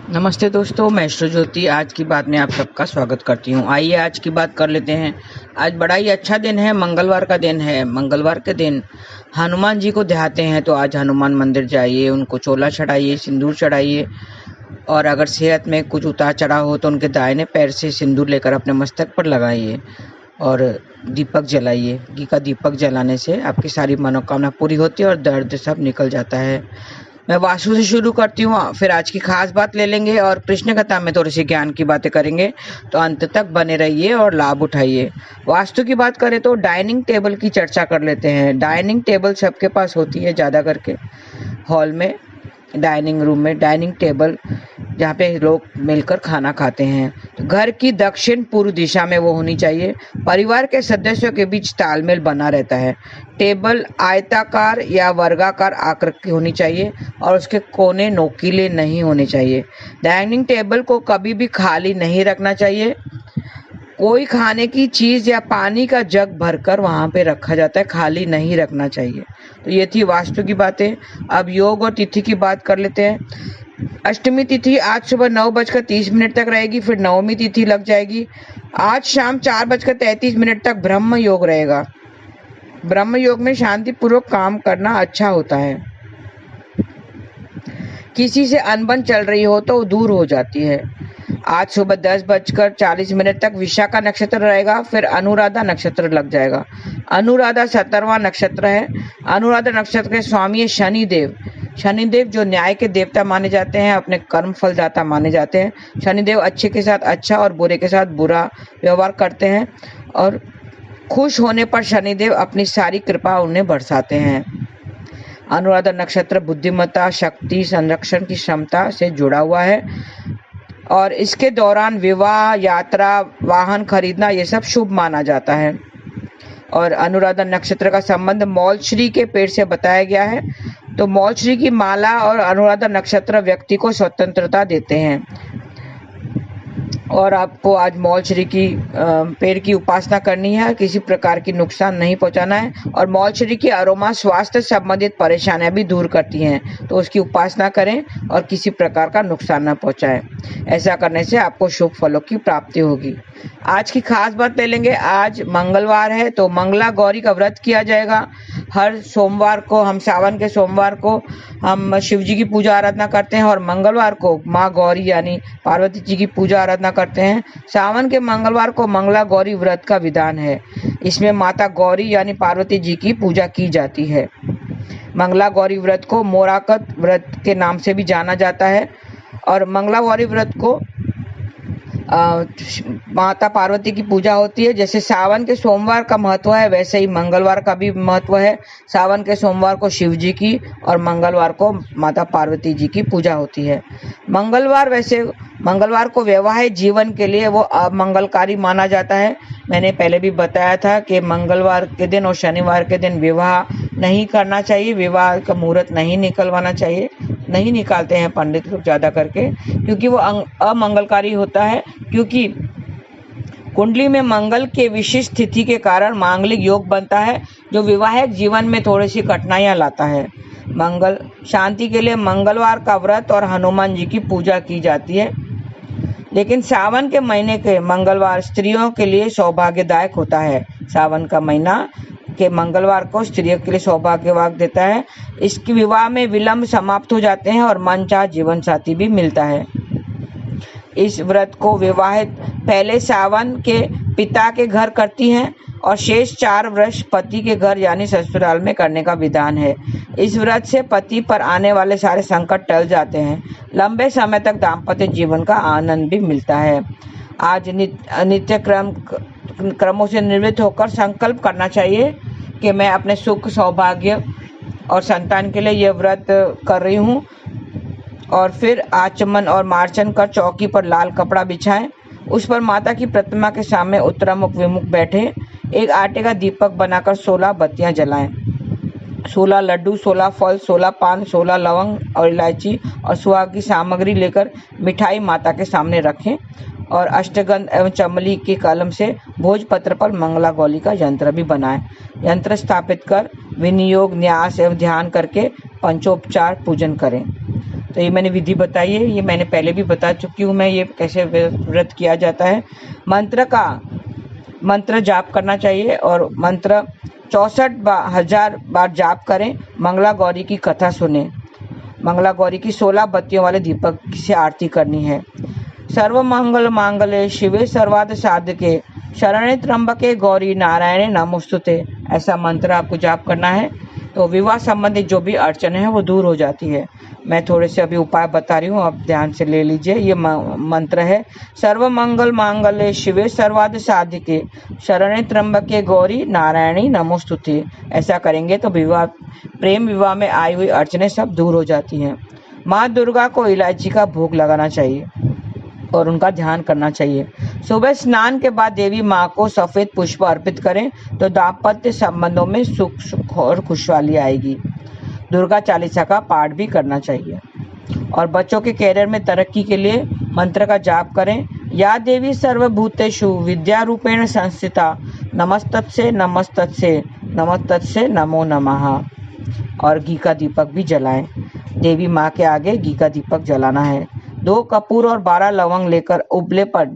नमस्ते दोस्तों, मैं एस्ट्रो ज्योति आज की बात में आप सबका स्वागत करती हूँ। आइए आज की बात कर लेते हैं। आज बड़ा ही अच्छा दिन है, मंगलवार का दिन है। मंगलवार के दिन हनुमान जी को ध्याते हैं तो आज हनुमान मंदिर जाइए, उनको चोला चढ़ाइए, सिंदूर चढ़ाइए और अगर सेहत में कुछ उतार चढ़ाव हो तो उनके दाहिने पैर से सिंदूर लेकर अपने मस्तक पर लगाइए और दीपक जलाइए। घी का दीपक जलाने से आपकी सारी मनोकामना पूरी होती है और दर्द सब निकल जाता है। मैं वास्तु से शुरू करती हूँ, फिर आज की खास बात ले लेंगे और कृष्ण कथा में थोड़ी सी ज्ञान की बातें करेंगे। तो अंत तक बने रहिए और लाभ उठाइए। वास्तु की बात करें तो डाइनिंग टेबल की चर्चा कर लेते हैं। डाइनिंग टेबल सबके पास होती है, ज़्यादा करके हॉल में, डाइनिंग रूम में डाइनिंग टेबल जहाँ पे लोग मिलकर खाना खाते हैं। तो घर की दक्षिण पूर्व दिशा में वो होनी चाहिए। परिवार के सदस्यों के बीच तालमेल बना रहता है। टेबल आयताकार या वर्गाकार आकृति की होनी चाहिए और उसके कोने नोकीले नहीं होने चाहिए। डाइनिंग टेबल को कभी भी खाली नहीं रखना चाहिए। कोई खाने की चीज़ या पानी का जग भरकर वहाँ पे रखा जाता है, खाली नहीं रखना चाहिए। तो ये थी वास्तु की बातें। अब योग और तिथि की बात कर लेते हैं। अष्टमी तिथि आज सुबह 9:30 तक रहेगी, फिर नवमी तिथि लग जाएगी। आज शाम 4:33 तक ब्रह्म योग रहेगा। ब्रह्म योग में शांतिपूर्वक काम करना अच्छा होता है। किसी से अनबन चल रही हो तो दूर हो जाती है। आज सुबह 10:40 तक विशाखा नक्षत्र रहेगा, फिर अनुराधा नक्षत्र लग जाएगा। अनुराधा 17वां नक्षत्र है। अनुराधा नक्षत्र के स्वामी है शनिदेव। शनिदेव जो न्याय के देवता माने जाते हैं, अपने कर्म फलदाता माने जाते हैं। शनिदेव अच्छे के साथ अच्छा और बुरे के साथ बुरा व्यवहार करते हैं और खुश होने पर शनिदेव अपनी सारी कृपा उन्हें बरसाते हैं। अनुराधा नक्षत्र बुद्धिमत्ता, शक्ति, संरक्षण की क्षमता से जुड़ा हुआ है और इसके दौरान विवाह, यात्रा, वाहन खरीदना ये सब शुभ माना जाता है। और अनुराधा नक्षत्र का संबंध मौलश्री के पेड़ से बताया गया है। तो मौलश्री की माला और अनुराधा नक्षत्र व्यक्ति को स्वतंत्रता देते हैं और आपको आज मौलश्री की पेड़ की उपासना करनी है। किसी प्रकार की नुकसान नहीं पहुंचाना है और मौलश्री की अरोमा स्वास्थ्य संबंधित परेशानियां भी दूर करती हैं, तो उसकी उपासना करें और किसी प्रकार का नुकसान न पहुंचाएं। ऐसा करने से आपको शुभ फलों की प्राप्ति होगी। आज की खास बात ले लेंगे। आज मंगलवार है तो मंगला गौरी का व्रत किया जाएगा। हर सोमवार को, हम सावन के सोमवार को हम शिव जी की पूजा आराधना करते हैं और मंगलवार को माँ गौरी यानी पार्वती जी की पूजा आराधना करते हैं। सावन के मंगलवार को मंगला गौरी व्रत का विधान है। इसमें माता गौरी यानी पार्वती जी की पूजा की जाती है। मंगला गौरी व्रत को मोराकत व्रत के नाम से भी जाना जाता है और मंगला गौरी व्रत को माता पार्वती की पूजा होती है। जैसे सावन के सोमवार का महत्व है, वैसे ही मंगलवार का भी महत्व है। सावन के सोमवार को शिव जी की और मंगलवार को माता पार्वती जी की पूजा होती है। मंगलवार को वैवाहिक जीवन के लिए वो अमंगलकारी माना जाता है। मैंने पहले भी बताया था कि मंगलवार के दिन और शनिवार के दिन विवाह नहीं करना चाहिए, विवाह का मुहूर्त नहीं निकलवाना चाहिए। नहीं निकालते हैं पंडित लोग ज़्यादा करके, क्योंकि वो अमंगलकारी होता है। क्योंकि कुंडली में मंगल के विशिष्ट स्थिति के कारण मांगलिक योग बनता है, जो विवाहिक जीवन में थोड़ी सी कठिनाइयाँ लाता है। मंगल शांति के लिए मंगलवार का व्रत और हनुमान जी की पूजा की जाती है। लेकिन सावन के महीने के मंगलवार स्त्रियों के लिए सौभाग्यदायक होता है। सावन का महीना के मंगलवार को स्त्रियों के लिए सौभाग्यवान देता है। इसके विवाह में विलंब समाप्त हो जाते हैं और मनचाहा जीवन साथी भी मिलता है। इस व्रत को विवाहित पहले सावन के पिता के घर करती हैं और शेष 4 वर्ष पति के घर यानी ससुराल में करने का विधान है। इस व्रत से पति पर आने वाले सारे संकट टल जाते हैं। लंबे समय तक दाम्पत्य जीवन का आनंद भी मिलता है। आज नित्य क्रमों से निवृत्त होकर संकल्प करना चाहिए कि मैं अपने सुख, सौभाग्य और संतान के लिए यह व्रत कर रही हूँ। और फिर आचमन और मार्जन कर चौकी पर लाल कपड़ा बिछाएं। उस पर माता की प्रतिमा के सामने उत्तरामुख विमुख बैठे एक आटे का दीपक बनाकर 16 बत्तियां जलाएं। 16 लड्डू, 16 फल, 16 पान, 16 लवंग और इलायची और सुहाग की सामग्री लेकर मिठाई माता के सामने रखें और अष्टगंध एवं चमली के कलम से भोजपत्र पर मंगला गौरी का यंत्र भी बनाएं। यंत्र स्थापित कर विनियोग, न्यास एवं ध्यान करके पंचोपचार पूजन करें। तो ये मैंने विधि बताई है, ये मैंने पहले भी बता चुकी हूँ मैं, ये कैसे व्रत किया जाता है। मंत्र जाप करना चाहिए और मंत्र 64,000 बार जाप करें। मंगला गौरी की कथा सुने। मंगला गौरी की 16 बत्तियों वाले दीपक से आरती करनी है। सर्व मंगल मांगल्ये शिवे सर्वार्थ साधके शरण्ये त्र्यंबके गौरी नारायणे नमोस्तुते, ऐसा मंत्र आपको जाप करना है। तो विवाह संबंधित जो भी अड़चन है वो दूर हो जाती है। मैं थोड़े से अभी उपाय बता रही हूँ, आप ध्यान से ले लीजिए। ये मंत्र है, सर्व मंगल मांगल्ये शिवे सर्वार्थ साधके शरण्ये त्र्यंबके गौरी नारायणी नमोस्तुते। ऐसा करेंगे तो प्रेम विवाह में आई हुई अड़चनें सब दूर हो जाती हैं। माँ दुर्गा को इलायची का भोग लगाना चाहिए और उनका ध्यान करना चाहिए। सुबह स्नान के बाद देवी माँ को सफेद पुष्प अर्पित करें तो दाम्पत्य संबंधों में सुख और खुशहाली आएगी। दुर्गा चालीसा का पाठ भी करना चाहिए। और बच्चों के कैरियर में तरक्की के लिए मंत्र का जाप करें। या देवी सर्वभूतेषु विद्या रूपेण संस्थिता नमस्तत्से नमस्तत्से नमस्तत्से नमो नमः। और घी का दीपक भी जलाएं। देवी माँ के आगे घी का दीपक जलाना है। 2 कपूर और 12 लवंग लेकर उबले पर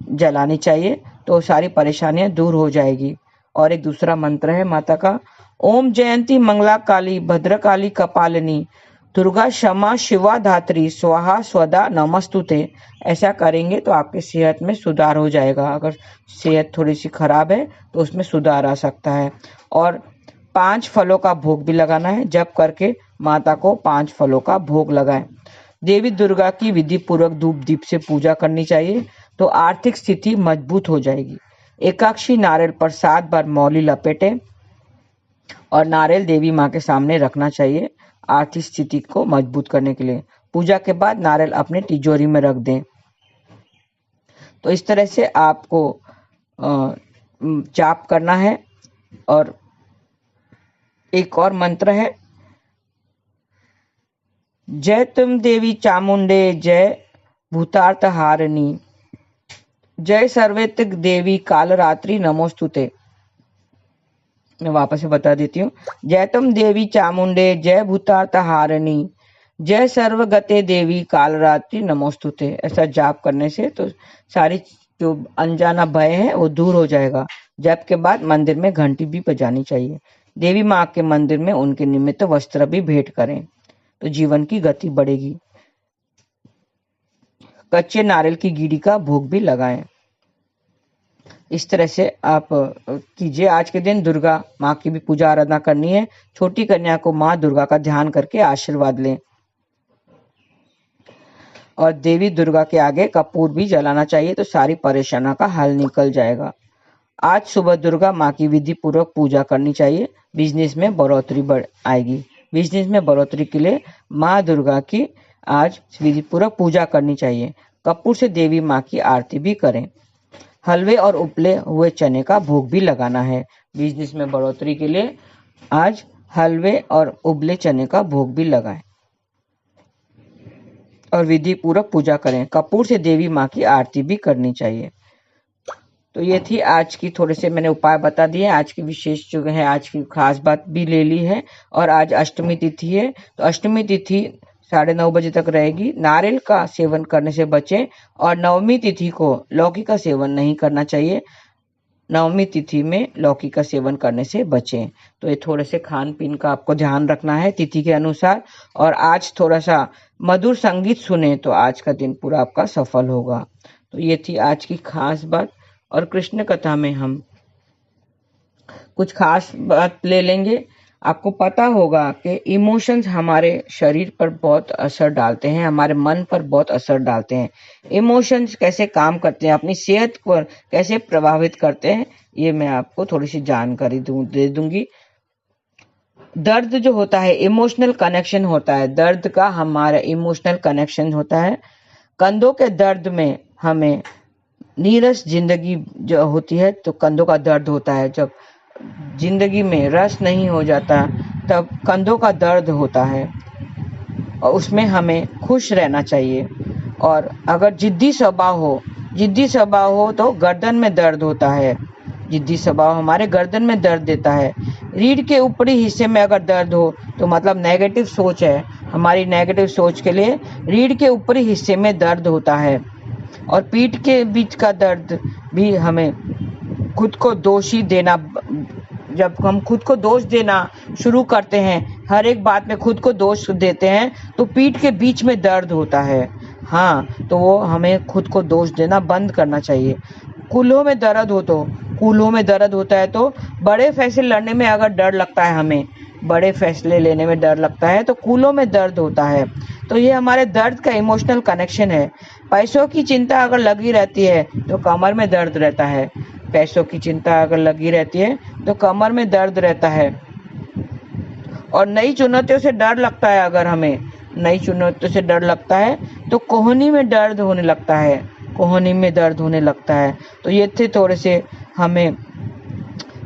जलानी चाहिए तो सारी परेशानियां दूर हो जाएगी। और एक दूसरा मंत्र है माता का, ओम जयंती मंगला काली भद्रकाली कपालिनी दुर्गा क्षमा शिवा धात्री स्वाहा स्वदा नमस्तुते। ऐसा करेंगे तो आपके सेहत में सुधार हो जाएगा। अगर सेहत थोड़ी सी खराब है तो उसमें सुधार आ सकता है। और 5 फलों का भोग भी लगाना है। जप करके माता को 5 फलों का भोग लगाएं। देवी दुर्गा की विधि पूर्वक धूप दीप से पूजा करनी चाहिए तो आर्थिक स्थिति मजबूत हो जाएगी। एकाक्षी नारियल पर 7 बार मौली लपेटें और नारियल देवी माँ के सामने रखना चाहिए आर्थिक स्थिति को मजबूत करने के लिए। पूजा के बाद नारियल अपने तिजोरी में रख दें। तो इस तरह से आपको जाप करना है। और एक और मंत्र है, जय तुम देवी चामुंडे जय भूतार्थ हारिणी जय सर्वेत्रिक देवी कालरात्रि नमोस्तुते। मैं वापस से बता देती हूँ, जय तुम देवी चामुंडे जय भूतार्थ हारिणी जय सर्वगते देवी कालरात्रि नमोस्तुते। ऐसा जाप करने से तो सारी जो अनजाना भय है वो दूर हो जाएगा। जप के बाद मंदिर में घंटी भी बजानी चाहिए। देवी माँ के मंदिर में उनके निमित्त वस्त्र भी भेंट करें तो जीवन की गति बढ़ेगी। कच्चे नारियल की गिरी का भोग भी लगाएं। इस तरह से आप कीजिए। आज के दिन दुर्गा माँ की भी पूजा आराधना करनी है। छोटी कन्या को माँ दुर्गा का ध्यान करके आशीर्वाद लें। और देवी दुर्गा के आगे कपूर भी जलाना चाहिए तो सारी परेशानियों का हल निकल जाएगा। आज सुबह दुर्गा माँ की विधि पूर्वक पूजा करनी चाहिए। बिजनेस में बढ़ोतरी आएगी। बिजनेस में बढ़ोतरी के लिए माँ दुर्गा की आज विधि पूर्वक पूजा करनी चाहिए। कपूर से देवी माँ की आरती भी करें। हलवे और उबले हुए चने का भोग भी लगाना है। बिजनेस में बढ़ोतरी के लिए आज हलवे और उबले चने का भोग भी लगाएं और विधि पूर्वक पूजा करें। कपूर से देवी माँ की आरती भी करनी चाहिए। तो ये थी आज की, थोड़े से मैंने उपाय बता दिए। आज की विशेष जो है, आज की खास बात भी ले ली है। और आज अष्टमी तिथि है तो अष्टमी तिथि 9:30 बजे तक रहेगी। नारियल का सेवन करने से बचें और नवमी तिथि को लौकी का सेवन नहीं करना चाहिए। नवमी तिथि में लौकी का सेवन करने से बचें। तो ये थोड़े से खान पीन का आपको ध्यान रखना है तिथि के अनुसार। और आज थोड़ा सा मधुर संगीत सुने तो आज का दिन पूरा आपका सफल होगा। तो ये थी आज की खास बात। और कृष्ण कथा में हम कुछ खास बात ले लेंगे। आपको पता होगा कि इमोशंस हमारे शरीर पर बहुत असर डालते हैं, हमारे मन पर बहुत असर डालते हैं। इमोशंस कैसे काम करते हैं, अपनी सेहत पर कैसे प्रभावित करते हैं, ये मैं आपको थोड़ी सी जानकारी दे दूंगी। दर्द जो होता है, इमोशनल कनेक्शन होता है। दर्द का हमारा इमोशनल कनेक्शन होता है। कंधों के दर्द में हमें नीरस जिंदगी जो होती है तो कंधों का दर्द होता है। जब जिंदगी में रस नहीं हो जाता तब कंधों का दर्द होता है और उसमें हमें खुश रहना चाहिए। और अगर जिद्दी स्वभाव हो तो गर्दन में दर्द होता है। जिद्दी स्वभाव हमारे गर्दन में दर्द देता है। रीढ़ के ऊपरी हिस्से में अगर दर्द हो तो मतलब नेगेटिव सोच है। हमारी नेगेटिव सोच के लिए रीढ़ के ऊपरी हिस्से में दर्द होता है। और पीठ के बीच का दर्द भी हमें खुद को दोषी देना, जब हम खुद को दोष देना शुरू करते हैं, हर एक बात में खुद को दोष देते हैं, तो पीठ के बीच में दर्द होता है। हाँ, तो वो हमें खुद को दोष देना बंद करना चाहिए। कूल्हों में दर्द हो तो कूल्हों में दर्द होता है तो बड़े फैसले लड़ने में अगर डर लगता है, हमें बड़े फैसले लेने में डर लगता है तो कूल्हों में दर्द होता है। तो ये हमारे दर्द का इमोशनल कनेक्शन है। पैसों की चिंता अगर लगी रहती है तो कमर में दर्द रहता है। पैसों की चिंता अगर लगी रहती है तो कमर में दर्द रहता है। और नई चुनौतियों से डर लगता है, अगर हमें नई चुनौतियों से डर लगता है तो कोहनी में दर्द होने लगता है। कोहनी में दर्द होने लगता है। तो ये थे थोड़े से हमें,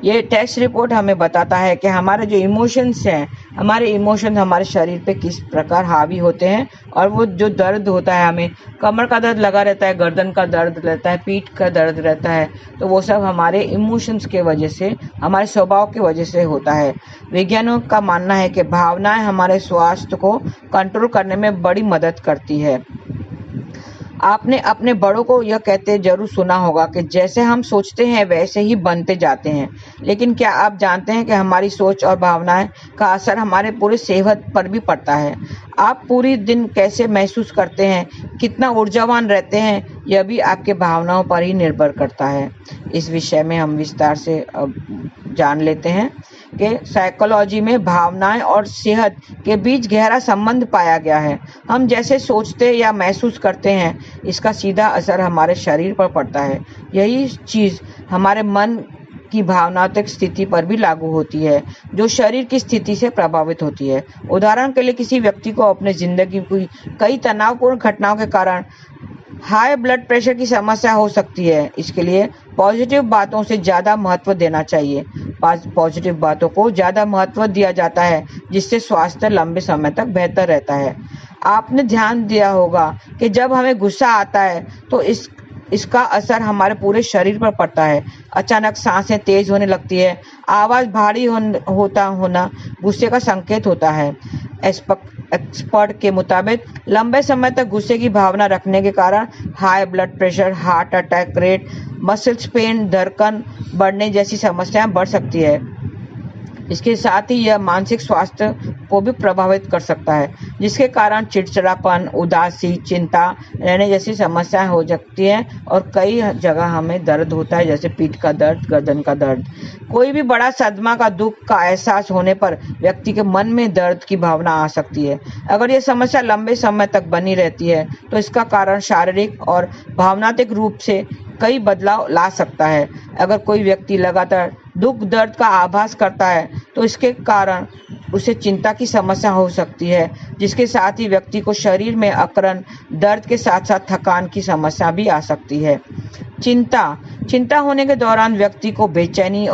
ये टेस्ट रिपोर्ट हमें बताता है कि हमारे जो इमोशंस हैं, हमारे इमोशंस हमारे शरीर पे किस प्रकार हावी होते हैं। और वो जो दर्द होता है, हमें कमर का दर्द लगा रहता है, गर्दन का दर्द रहता है, पीठ का दर्द रहता है, तो वो सब हमारे इमोशंस के वजह से, हमारे स्वभाव की वजह से होता है। वैज्ञानिकों का मानना है कि भावनाएं हमारे स्वास्थ्य को कंट्रोल करने में बड़ी मदद करती है। आपने अपने बड़ों को यह कहते जरूर सुना होगा कि जैसे हम सोचते हैं वैसे ही बनते जाते हैं। लेकिन क्या आप जानते हैं कि हमारी सोच और भावनाएं का असर हमारे पूरी सेहत पर भी पड़ता है। आप पूरी दिन कैसे महसूस करते हैं, कितना ऊर्जावान रहते हैं, यह भी आपके भावनाओं पर ही निर्भर करता है। इस विषय में हम विस्तार से जान लेते हैं कि साइकोलॉजी में भावनाएं और सेहत के बीच गहरा संबंध पाया गया है। हम जैसे सोचते या महसूस करते हैं, इसका सीधा असर हमारे शरीर पर पड़ता है। यही चीज हमारे मन की भावनात्मक स्थिति पर भी लागू होती है, जो शरीर की स्थिति से प्रभावित होती है। उदाहरण के लिए किसी व्यक्ति को अपने जिंदगी की कई तनावपूर्ण घटनाओं के कारण हाई ब्लड प्रेशर की समस्या हो सकती है। इसके लिए पॉजिटिव बातों से ज़्यादा महत्व देना चाहिए। पॉजिटिव बातों को ज़्यादा महत्व दिया जाता है, जिससे स्वास्थ्य लंबे समय तक बेहतर रहता है। आपने ध्यान दिया होगा कि जब हमें गुस्सा आता है तो इसका असर हमारे पूरे शरीर पर पड़ता है। अचानक सांसें तेज होने लगती है, आवाज़ भारी होना गुस्से का संकेत होता है। एक्सपर्ट के मुताबिक लंबे समय तक गुस्से की भावना रखने के कारण high blood pressure, heart attack rate, muscles pain, धड़कन बढ़ने जैसी समस्याएं बढ़ सकती है। इसके साथ ही यह मानसिक स्वास्थ्य को भी प्रभावित कर सकता है, जिसके कारण चिड़चिड़ापन, उदासी, चिंता रहने जैसी समस्याएं हो सकती हैं। और कई जगह हमें दर्द होता है, जैसे पीठ का दर्द, गर्दन का दर्द। कोई भी बड़ा सदमा का दुख का एहसास होने पर व्यक्ति के मन में दर्द की भावना आ सकती है। अगर यह समस्या लंबे समय तक बनी रहती है तो इसका कारण शारीरिक और भावनात्मक रूप से कई बदलाव ला सकता है। अगर कोई व्यक्ति लगातार दुख दर्द का आभास करता है तो इसके कारण उसे चिंता की समस्या हो सकती है, जिसके साथ ही व्यक्ति को शरीर में अकड़न, दर्द के साथ साथ थकान की समस्या भी आ सकती है। चिंता होने के दौरान व्यक्ति को बेचैनी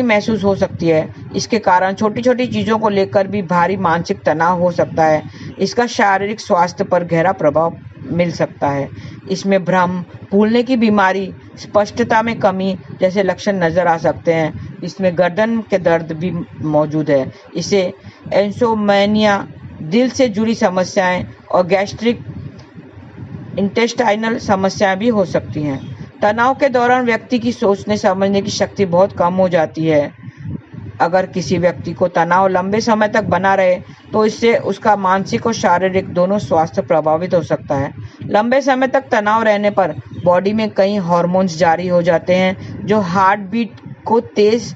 महसूस हो सकती है। इसके कारण छोटी छोटी चीज़ों को लेकर भी भारी मानसिक तनाव हो सकता है। इसका शारीरिक स्वास्थ्य पर गहरा प्रभाव मिल सकता है। इसमें भ्रम, भूलने की बीमारी, स्पष्टता में कमी जैसे लक्षण नजर आ सकते हैं। इसमें गर्दन के दर्द भी मौजूद है। इसे इंसोमेनिया, दिल से जुड़ी समस्याएं और गैस्ट्रिक इंटेस्टाइनल समस्याएं भी हो सकती हैं। तनाव के दौरान व्यक्ति की सोचने समझने की शक्ति बहुत कम हो जाती है। अगर किसी व्यक्ति को तनाव लंबे समय तक बना रहे तो इससे उसका मानसिक और शारीरिक दोनों स्वास्थ्य प्रभावित हो सकता है। लंबे समय तक तनाव रहने पर बॉडी में कई हार्मोन्स जारी हो जाते हैं जो हार्ट बीट को तेज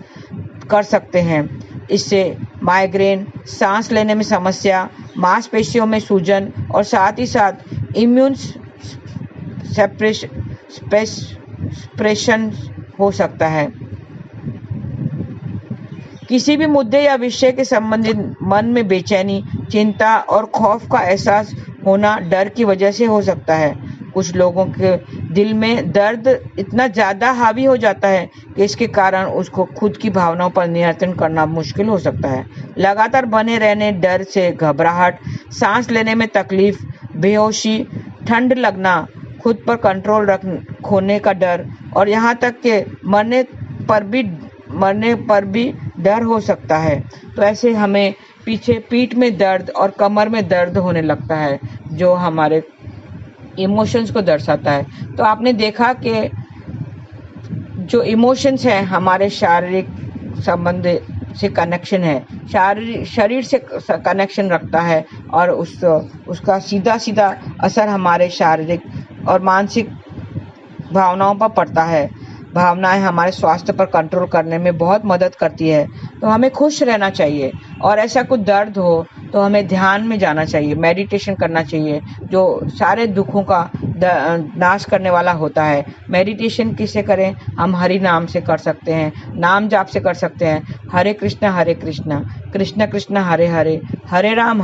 कर सकते हैं। इससे माइग्रेन, सांस लेने में समस्या, मांसपेशियों में सूजन और साथ ही साथ इम्यून सप्रेशन हो सकता है। किसी भी मुद्दे या विषय के संबंधित मन में बेचैनी, चिंता और खौफ का एहसास होना डर की वजह से हो सकता है। कुछ लोगों के दिल में दर्द इतना ज़्यादा हावी हो जाता है कि इसके कारण उसको खुद की भावनाओं पर नियंत्रण करना मुश्किल हो सकता है। लगातार बने रहने डर से घबराहट, सांस लेने में तकलीफ, बेहोशी, ठंड लगना, खुद पर कंट्रोल खोने का डर और यहाँ तक कि मरने पर भी मरने पर भी डर हो सकता है। तो ऐसे हमें पीछे पीठ में दर्द और कमर में दर्द होने लगता है, जो हमारे इमोशंस को दर्शाता है। तो आपने देखा कि जो इमोशंस है हमारे शारीरिक संबंध से कनेक्शन है, शरीर से कनेक्शन रखता है, और उसका सीधा सीधा असर हमारे शारीरिक और मानसिक भावनाओं पर पड़ता है। भावनाएं हमारे स्वास्थ्य पर कंट्रोल करने में बहुत मदद करती है। तो हमें खुश रहना चाहिए, और ऐसा कुछ दर्द हो तो हमें ध्यान में जाना चाहिए, मेडिटेशन करना चाहिए, जो सारे दुखों का नाश करने वाला होता है। मेडिटेशन किसे करें? हम हरि नाम से कर सकते हैं, नाम जाप से कर सकते हैं। हरे कृष्णा कृष्ण कृष्ण हरे हरे, हरे राम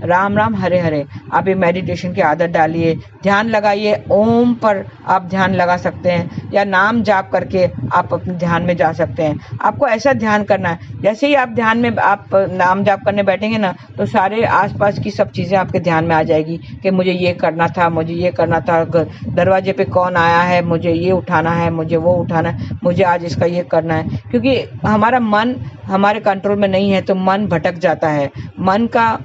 राम राम हरे हरे। आप ये मेडिटेशन की आदत डालिए, ध्यान लगाइए। ओम पर आप ध्यान लगा सकते हैं, या नाम जाप करके आप अपने ध्यान में जा सकते हैं। आपको ऐसा ध्यान करना है, जैसे ही आप ध्यान में आप नाम जाप करने बैठेंगे ना, तो सारे आसपास की सब चीजें आपके ध्यान में आ जाएगी कि मुझे ये करना था, मुझे ये करना था, दरवाजे पे कौन आया है, मुझे ये उठाना है, मुझे वो उठाना है, मुझे आज इसका ये करना है। क्योंकि हमारा मन हमारे कंट्रोल में नहीं है, तो मन भटक जाता है। मन का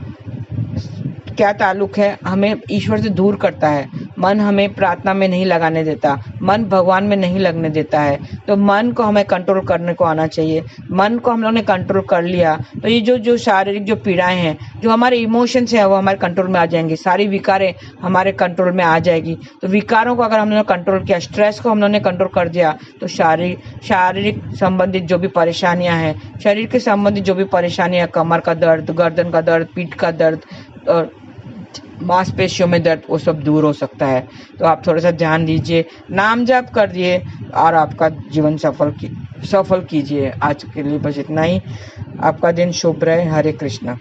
क्या ताल्लुक है? हमें ईश्वर से दूर करता है। मन हमें प्रार्थना में नहीं लगाने देता, मन भगवान में नहीं लगने देता है। तो मन को हमें कंट्रोल करने को आना चाहिए। मन को हम लोगों ने कंट्रोल कर लिया तो ये जो शारीरिक जो पीड़ाएं हैं, जो हमारे इमोशंस हैं, वो हमारे कंट्रोल में आ जाएंगे। सारी विकारें हमारे कंट्रोल में आ जाएगी। तो विकारों को अगर हमने कंट्रोल किया, स्ट्रेस को हम लोगों ने कंट्रोल कर दिया, तो शारीरिक संबंधित जो भी परेशानियां हैं, शरीर के संबंधित जो भी परेशानियां, कमर का दर्द, गर्दन का दर्द, पीठ का दर्द और मांसपेशियों में दर्द, वो सब दूर हो सकता है। तो आप थोड़ा सा ध्यान दीजिए, नाम जाप कर दिए और आपका जीवन सफल कीजिए। आज के लिए बस इतना ही। आपका दिन शुभ रहे। हरे कृष्णा।